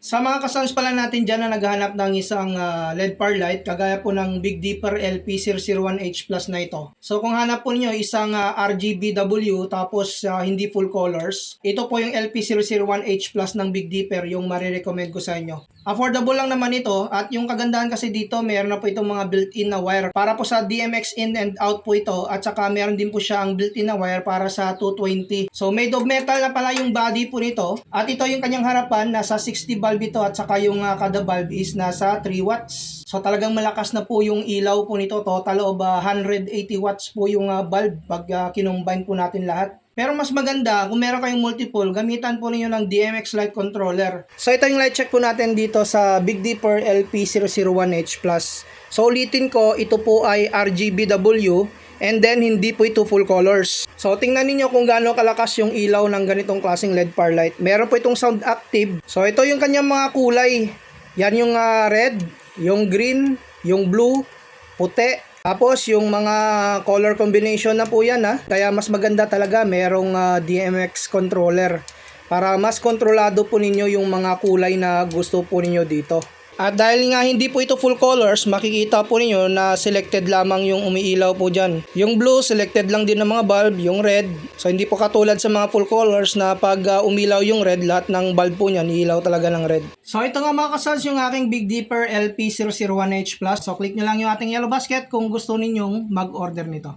Sa mga kasans pala natin dyan na naghahanap ng isang LED par light, kagaya po ng Big Dipper LP001H Plus na ito. So kung hanap po niyo isang RGBW tapos hindi full colors, ito po yung LP001H Plus ng Big Dipper yung marirecommend ko sa inyo. Affordable lang naman ito at yung kagandahan kasi dito meron na po itong mga built-in na wire para po sa DMX in and out po ito at saka meron din po siya ang built-in na wire para sa 220. So made of metal na pala yung body po nito at ito yung kanyang harapan, nasa 60 bulb ito at saka yung kada bulb is nasa 3 watts. So talagang malakas na po yung ilaw po nito, total of 180 watts po yung bulb pag kinumbine po natin lahat. Pero mas maganda, kung meron kayong multiple, gamitan po ninyo ng DMX light controller. So ito yung light check po natin dito sa Big Dipper LP001H Plus. So ulitin ko, ito po ay RGBW and then hindi po ito full colors. So tingnan niyo kung gaano kalakas yung ilaw ng ganitong klaseng LED par light. Meron po itong sound active. So ito yung kanyang mga kulay. Yan yung red, yung green, yung blue, puti. Tapos yung mga color combination na po yan Kaya mas maganda talaga merong DMX controller para mas kontrolado po ninyo yung mga kulay na gusto po ninyo dito. At dahil nga hindi po ito full colors, makikita po ninyo na selected lamang yung umiilaw po dyan. Yung blue, selected lang din ng mga bulb, yung red. So hindi po katulad sa mga full colors na pag umilaw yung red, lahat ng bulb po niyan, iilaw talaga ng red. So ito nga mga kasals yung aking Big Dipper LP001H Plus. So click nyo lang yung ating yellow basket kung gusto ninyong mag-order nito.